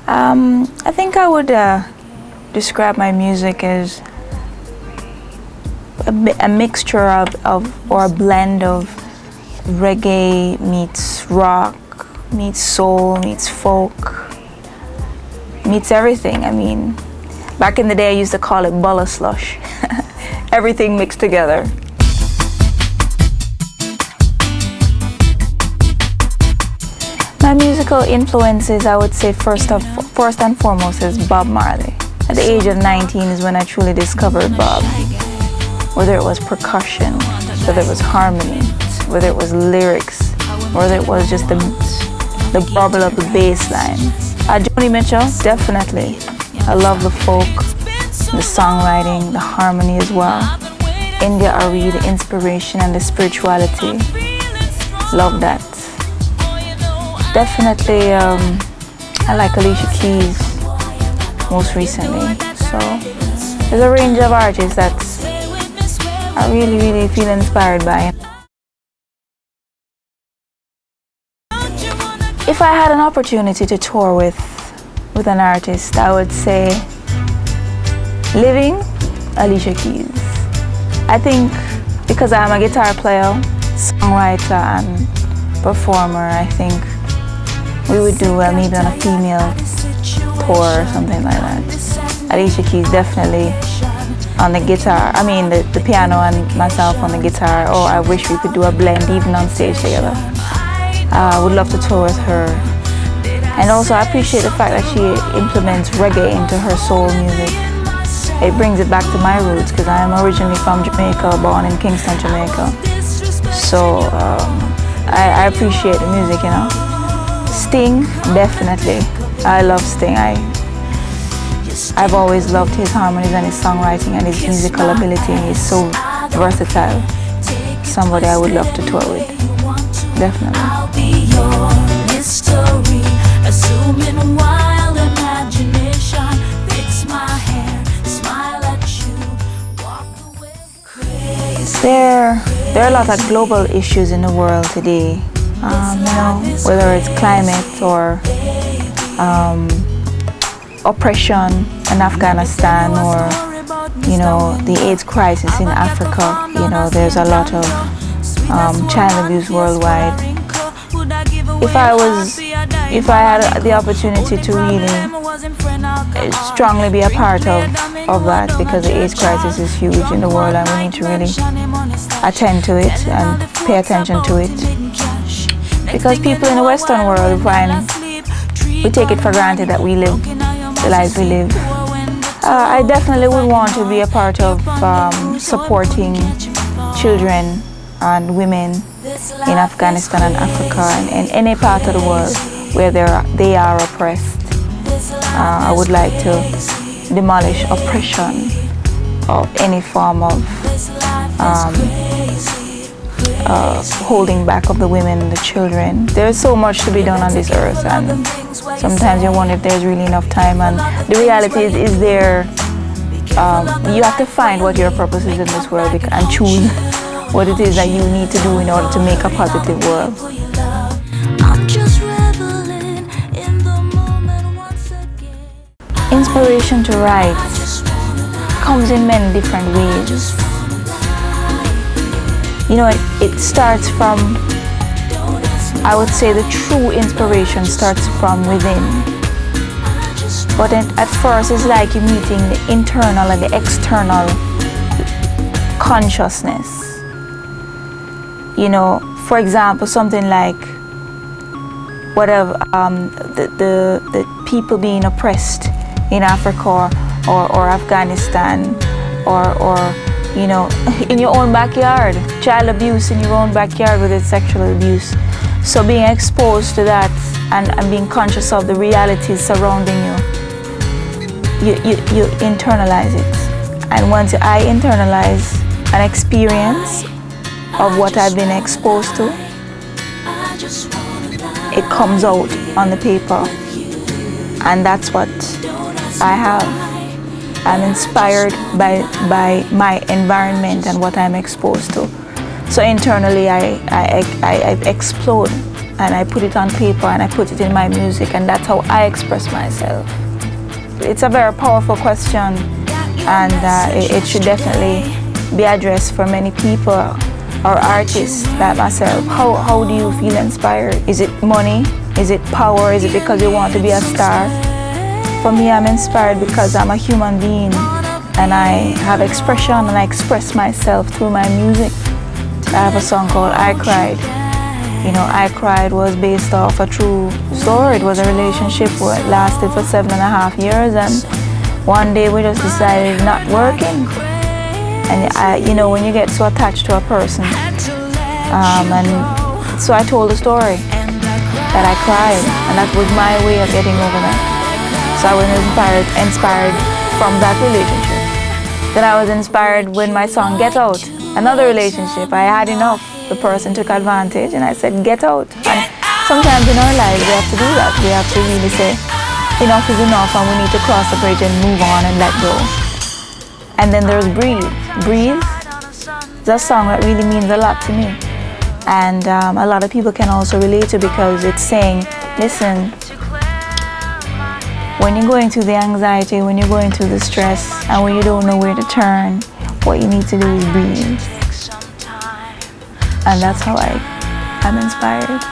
I think I would describe my music as a mixture of or a blend of reggae meets rock, meets soul, meets folk, meets everything. I mean, back in the day I used to call it Bulla Slush. Everything mixed together. My musical influences, I would say first and foremost is Bob Marley. At the age of 19 is when I truly discovered Bob. Whether it was percussion, whether it was harmony, whether it was lyrics, whether it was just the bubble of the bass line. Joni Mitchell, definitely. I love the folk, the songwriting, the harmony as well. India Ari, the inspiration and the spirituality. Love that. Definitely, I like Alicia Keys most recently. So there's a range of artists that I really feel inspired by. If I had an opportunity to tour with an artist, I would say living Alicia Keys. I think because I'm a guitar player, songwriter and performer, I think we would do well maybe on a female tour or something like that. Alicia Keys definitely on the guitar, the piano and myself on the guitar. Oh, I wish we could do a blend even on stage together. I would love to tour with her. And also I appreciate the fact that she implements reggae into her soul music. It brings it back to my roots because I am originally from Jamaica, born in Kingston, Jamaica. So I appreciate the music, you know. Sting, definitely. I love Sting. I've always loved his harmonies and his songwriting and his musical ability. He's so versatile. Somebody I would love to tour with. Definitely. I'll be your mystery, assuming wild imagination. Fix my hair, smile at you, walk away crazy. There are a lot of global issues in the world today. Whether it's climate or oppression in Afghanistan or, the AIDS crisis in Africa. There's a lot of child abuse worldwide. If I had the opportunity to really strongly be a part of that, because the AIDS crisis is huge in the world and we need to really attend to it and pay attention to it. Because people in the Western world we take it for granted that we live the lives we live. I definitely would want to be a part of supporting children and women in Afghanistan and Africa and in any part of the world where they are oppressed. I would like to demolish oppression of any form of holding back of the women and the children. There's so much to be done on this earth, and sometimes you wonder if there's really enough time, and the reality is there. You have to find what your purpose is in this world and choose what it is that you need to do in order to make a positive world. I'm just reveling in the moment once again. Inspiration to write comes in many different ways. It starts from, I would say the true inspiration starts from within. But at first it's like you're meeting the internal and the external consciousness. For example, something like whatever, the people being oppressed in Africa or Afghanistan or in your own backyard, child abuse in your own backyard with its sexual abuse. So being exposed to that and being conscious of the realities surrounding you internalize it. And once I internalize an experience of what I've been exposed to, it comes out on the paper. And that's what I have. I'm inspired by my environment and what I'm exposed to. So internally, I explode and I put it on paper and I put it in my music, and that's how I express myself. It's a very powerful question, and it should definitely be addressed for many people or artists like myself. How do you feel inspired? Is it money? Is it power? Is it because you want to be a star? For me, I'm inspired because I'm a human being and I have expression and I express myself through my music. I have a song called I Cried. You know, I Cried was based off a true story. It was a relationship that lasted for 7.5 years, and one day we just decided not working. And you know, when you get so attached to a person, and so I told the story that I cried, and that was my way of getting over that. So I was inspired from that relationship. Then I was inspired when my song Get Out, another relationship. I had enough. The person took advantage, and I said, get out. And sometimes in our lives we have to do that. We have to really say, enough is enough, and we need to cross the bridge and move on and let go. And then there's Breathe. Breathe is a song that really means a lot to me. And a lot of people can also relate to, because it's saying, listen, when you're going through the anxiety, when you're going through the stress, and when you don't know where to turn, what you need to do is breathe. And that's how I'm inspired.